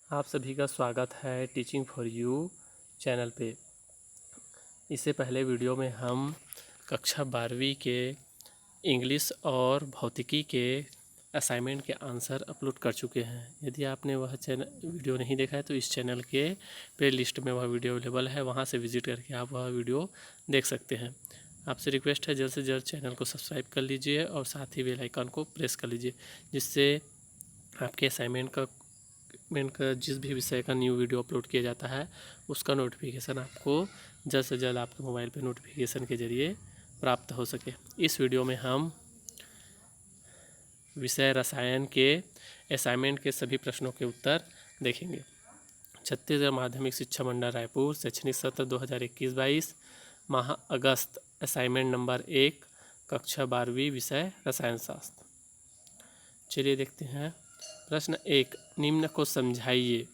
आप सभी का स्वागत है टीचिंग फॉर यू चैनल पे। इससे पहले वीडियो में हम कक्षा 12वीं के इंग्लिश और भौतिकी के असाइनमेंट के आंसर अपलोड कर चुके हैं। यदि आपने वह वीडियो नहीं देखा है तो इस चैनल के प्ले लिस्ट में वह वीडियो अवेलेबल है, वहां से विजिट करके आप वह वीडियो देख सकते हैं। आपसे रिक्वेस्ट है जल्द से जल्द चैनल को सब्सक्राइब कर लीजिए और साथ ही बेल आइकन को प्रेस कर लीजिए, जिससे आपके असाइनमेंट का जिस भी विषय का न्यू वीडियो अपलोड किया जाता है उसका नोटिफिकेशन आपको जल्द से जल्द आपके मोबाइल पर नोटिफिकेशन के ज़रिए प्राप्त हो सके। इस वीडियो में हम विषय रसायन के असाइनमेंट के सभी प्रश्नों के उत्तर देखेंगे। छत्तीसगढ़ माध्यमिक शिक्षा मंडल रायपुर, शैक्षणिक सत्र 2021-22, माह अगस्त, असाइनमेंट नंबर 1, कक्षा 12वीं, विषय रसायन शास्त्र। चलिए देखते हैं। प्रश्न 1, निम्न को समझाइए।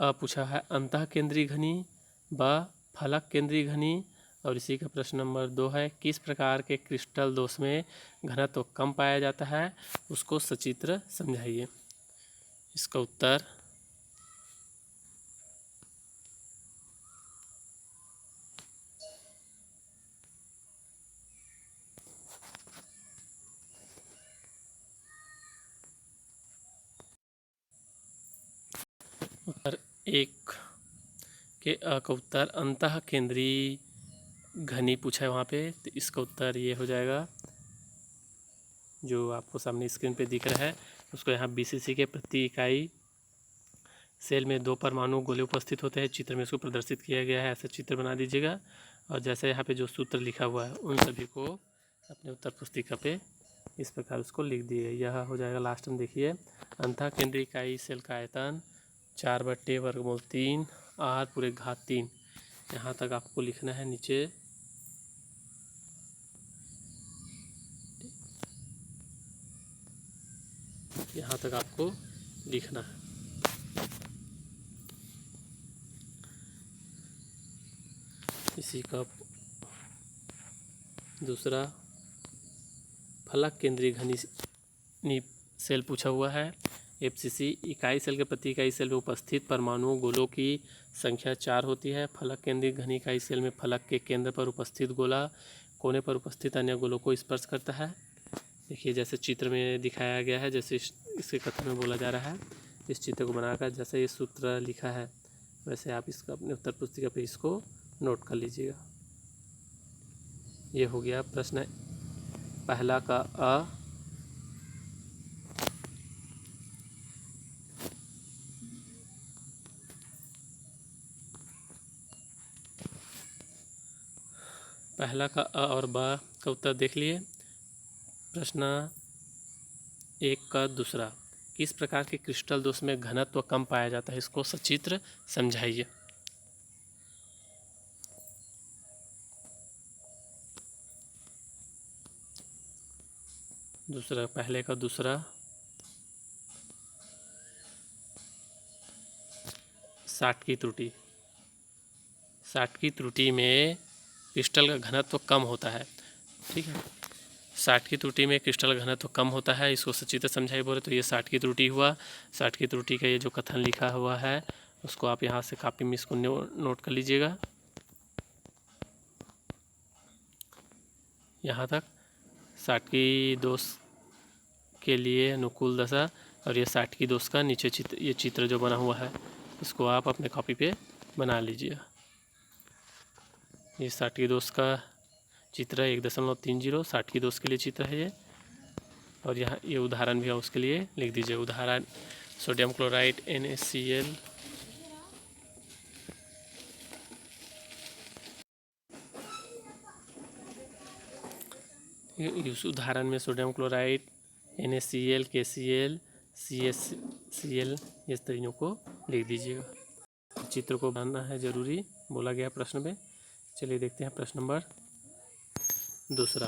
अ पूछा है अंतः केंद्रीय घनी, ब फलक केंद्रीय घनी, और इसी का प्रश्न नंबर 2 है किस प्रकार के क्रिस्टल दोष में घनत्व कम पाया जाता है, उसको सचित्र समझाइए। इसका उत्तर उत्तर 1 के अ का उत्तर अंतः केंद्रीय घनी पूछा है वहाँ पे, तो इसका उत्तर ये हो जाएगा जो आपको सामने स्क्रीन पे दिख रहा है। उसको यहाँ BCC के प्रति इकाई सेल में 2 परमाणु गोले उपस्थित होते हैं। चित्र में इसको प्रदर्शित किया गया है, ऐसा चित्र बना दीजिएगा। और जैसे यहाँ पे जो सूत्र लिखा हुआ है उन सभी को अपने उत्तर पुस्तिका पे इस प्रकार उसको लिख दिए। यह हो जाएगा लास्ट में। देखिए अंतः केंद्रीय इकाई सेल का आयतन 4/वर्गमूल 3 r पूरे घात 3। यहाँ तक आपको लिखना है नीचे। यहाँ तक आपको लिखना है। इसी का दूसरा फलक केंद्रीय घनी सेल पूछा हुआ है। FCC इकाई सेल के प्रति इकाई सेल में उपस्थित परमाणु गोलों की संख्या 4 होती है। फलक केंद्रीय घनी इकाई सेल में फलक के केंद्र पर उपस्थित गोला कोने पर उपस्थित अन्य गोलों को स्पर्श करता है। देखिए जैसे चित्र में दिखाया गया है, जैसे इसके कथन में बोला जा रहा है। इस चित्र को बनाकर जैसे ये सूत्र लिखा है वैसे आप इसका अपने उत्तर पुस्तिका पे इसको नोट कर लीजिएगा। ये हो गया प्रश्न पहला का अ। पहला का अ और ब का उत्तर देख लिए। प्रश्न 1 का दूसरा, किस प्रकार के क्रिस्टल दोष में घनत्व कम पाया जाता है, इसको सचित्र समझाइए। दूसरा, पहले का दूसरा, साठ की त्रुटि। साठ की त्रुटि में क्रिस्टल का घनत्व कम होता है। ठीक है, 60 की त्रुटि में क्रिस्टल घनत्व कम होता है, इसको सचित्र समझाइए बोले तो ये 60 की त्रुटि हुआ। 60 की त्रुटि का ये जो कथन लिखा हुआ है उसको आप यहाँ से कॉपी में इसको नोट कर लीजिएगा। यहाँ तक 60 की दोष के लिए अनुकूल दशा, और ये 60 की दोष का नीचे ये चित्र जो बना हुआ है इसको आप अपने कॉपी पे बना लीजिए। ये 60 की दोष का चित्र है 1.30। 60 की दोष के लिए चित्र है ये। और यहाँ ये उदाहरण भी है, उसके लिए लिख दीजिए। उदाहरण सोडियम क्लोराइड NaCl इस उदाहरण में sodium chloride NaCl KCl CaCl इस तरीकों को लिख दीजिएगा। चित्र को बनाना है जरूरी, बोला गया प्रश्न में। चलिए देखते हैं प्रश्न नंबर दूसरा।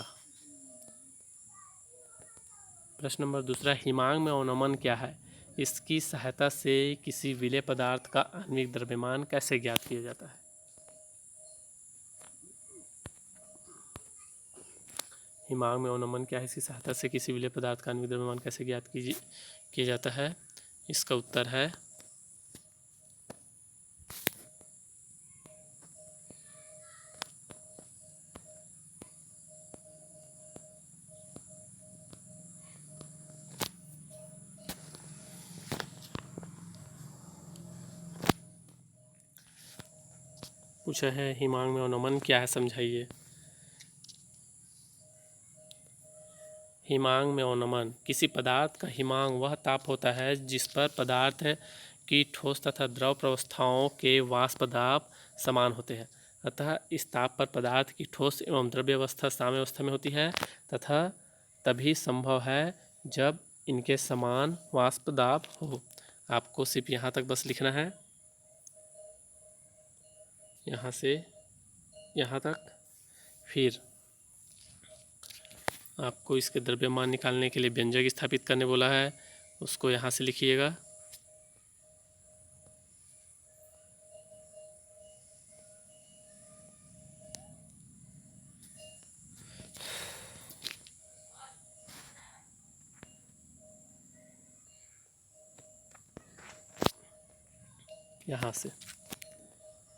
प्रश्न नंबर दूसरा, हिमांक में अवनमन क्या है, इसकी सहायता से किसी विलेय पदार्थ का आणविक द्रव्यमान कैसे ज्ञात किया जाता है। हिमांक में अवनमन क्या है, इसकी सहायता से किसी विलेय पदार्थ का आणविक द्रव्यमान कैसे ज्ञात किया जाता है। इसका उत्तर है पूछा है हिमांग में अवनमन क्या है, समझाइए। हिमांग में अवनमन, किसी पदार्थ का हिमांग वह ताप होता है जिस पर पदार्थ की ठोस तथा द्रव प्रावस्थाओं के वाष्प दाब समान होते हैं। अतः इस ताप पर पदार्थ की ठोस एवं द्रव्य अवस्था साम्य अवस्था में होती है तथा तभी संभव है जब इनके समान वाष्प दाब हो। आपको सिर्फ यहाँ तक बस लिखना है, यहाँ से यहाँ तक। फिर आपको इसके द्रव्यमान निकालने के लिए व्यंजक स्थापित करने बोला है, उसको यहाँ से लिखिएगा। यहाँ से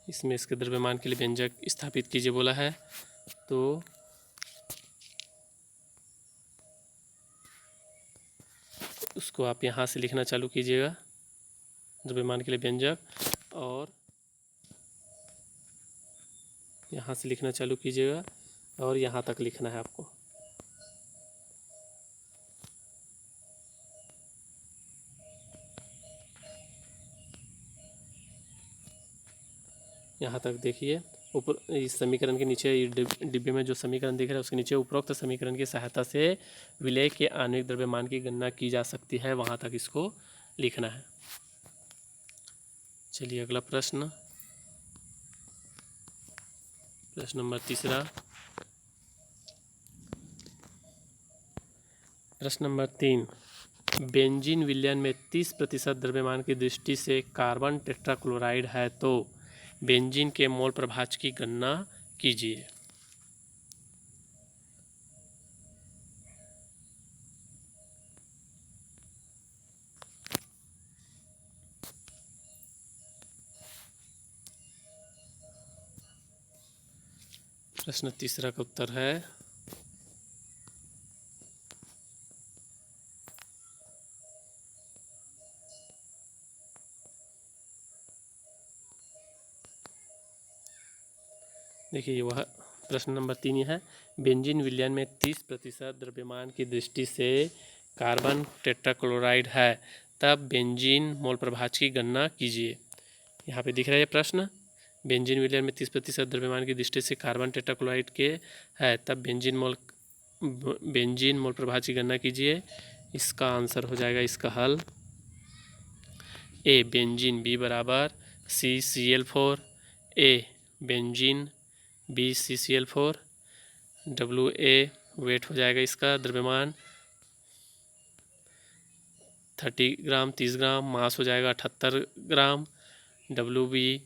इसमें इसके द्रव्यमान के लिए व्यंजक स्थापित कीजिए बोला है, तो उसको आप यहाँ से लिखना चालू कीजिएगा, द्रव्यमान के लिए व्यंजक, और यहाँ से लिखना चालू कीजिएगा और यहाँ तक लिखना है आपको। यहाँ तक देखिए, ऊपर इस समीकरण के नीचे डिब्बे में जो समीकरण दिख रहा है उसके नीचे उपरोक्त समीकरण की सहायता से विलेय के आणविक द्रव्यमान की गणना की जा सकती है, वहाँ तक इसको लिखना है। चलिए अगला प्रश्न, प्रश्न नंबर 3। प्रश्न नंबर 3, बेंजीन विलयन में 30% द्रव्यमान की दृष्टि से कार्बन टेट्राक्लोराइड है तो बेंजीन के मोल प्रभाज की गणना कीजिए। प्रश्न 3 का उत्तर है देखिए, वह प्रश्न नंबर 3 है, बेंजीन विलयन में 30% द्रव्यमान की दृष्टि से कार्बन टेट्राक्लोराइड है तब बेंजीन मोल प्रभाज की गणना कीजिए। यहाँ पे दिख रहा है ये प्रश्न, बेंजीन विलयन में 30% द्रव्यमान की दृष्टि से कार्बन टेट्राक्लोराइड के है तब बेंजीन मोल प्रभाज की गणना कीजिए। इसका आंसर हो जाएगा, इसका हल ए बेंजीन, बी बराबर CCl4, A benzene, B CCl4, WA weight हो जाएगा इसका द्रव्यमान 30 ग्राम 30 ग्राम, मास हो जाएगा 78 ग्राम, WB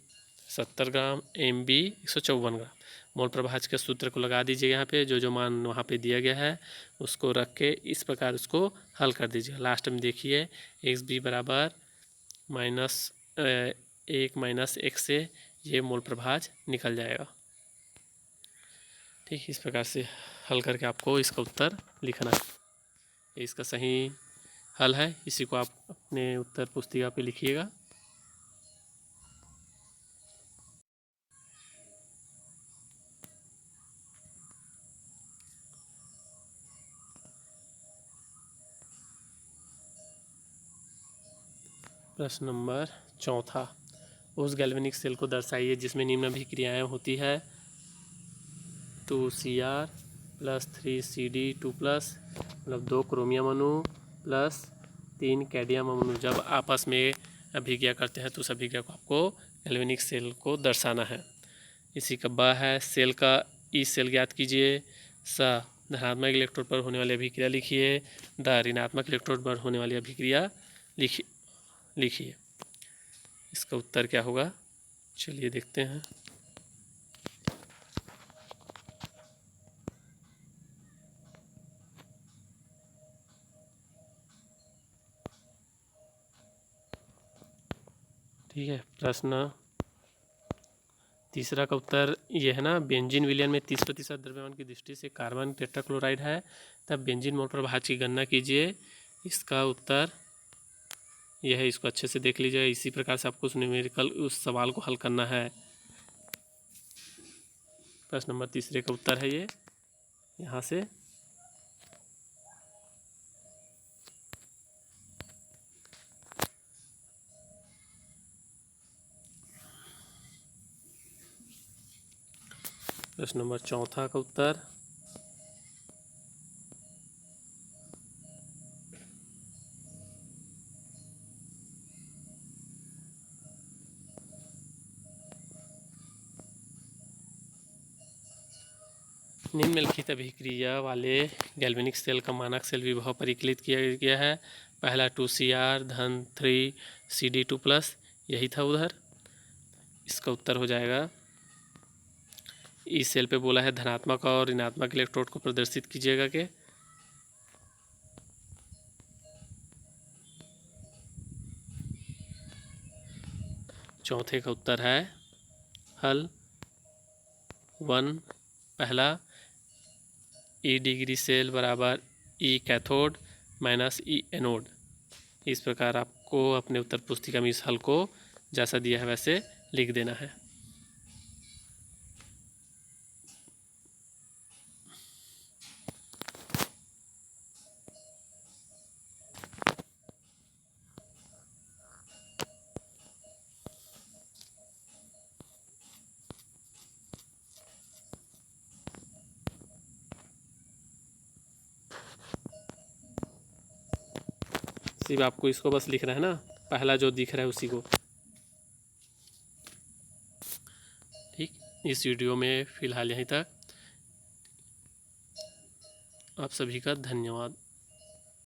70 ग्राम, MB 154 ग्राम। मोल प्रभाज के सूत्र को लगा दीजिए, यहाँ पे जो मान वहाँ पे दिया गया है उसको रख के इस प्रकार उसको हल कर दीजिए। लास्ट में देखिए XB बराबर -1 - x से ये मोल प्रभाज निकल जाएगा। ठीक, इस प्रकार से हल करके आपको इसका उत्तर लिखना है, इसका सही हल है। इसी को आप अपने उत्तर पुस्तिका पे लिखिएगा। प्रश्न नंबर 4, उस गैल्वेनिक सेल को दर्शाइए जिसमें निम्न अभिक्रियाएं होती है 2Cr + 3CD2+, मतलब 2 क्रोमियम अणु प्लस 3 कैडमियम अणु जब आपस में अभिक्रिया करते हैं तो उस अभिक्रिया को आपको गैल्वेनिक सेल को दर्शाना है। इसी का ब है, सेल का ई सेल ज्ञात कीजिए। स धनात्मक इलेक्ट्रोड पर होने वाली अभिक्रिया लिखिए। द ऋणात्मक इलेक्ट्रोड पर होने वाली अभिक्रिया लिखिए। इसका उत्तर क्या होगा, चलिए देखते हैं। ठीक है। प्रश्न तीसरा का उत्तर ये है ना, बेंजीन विलयन में 30% द्रव्यमान की दृष्टि से कार्बन टेट्राक्लोराइड है, तब बेंजीन मोल प्रभार की गणना कीजिए। इसका उत्तर यह है, इसको अच्छे से देख लीजिए। इसी प्रकार से आपको उस न्यूमेरिकल उस सवाल को हल करना है। प्रश्न नंबर तीसरे का उत्तर है ये, यहाँ से। प्रश्न नंबर चौथा का उत्तर निम्नलिखित अभिक्रिया वाले गैल्वेनिक सेल का मानक सेल विभव परिकलित किया गया है। पहला 2Cr धन 3CD2+, यही था उधर। इसका उत्तर हो जाएगा, इस सेल पे बोला है धनात्मक और ऋणात्मक इलेक्ट्रोड को प्रदर्शित कीजिएगा के। चौथे का उत्तर है हल 1। पहला E डिग्री सेल बराबर E cathode minus E anode. इस प्रकार आपको अपने उत्तर पुस्तिका में इस हल को जैसा दिया है वैसे लिख देना है। सिर्फ आपको इसको बस लिखना है ना, पहला जो दिख रहा है उसी को। ठीक, इस वीडियो में फ़िलहाल यहीं तक। आप सभी का धन्यवाद।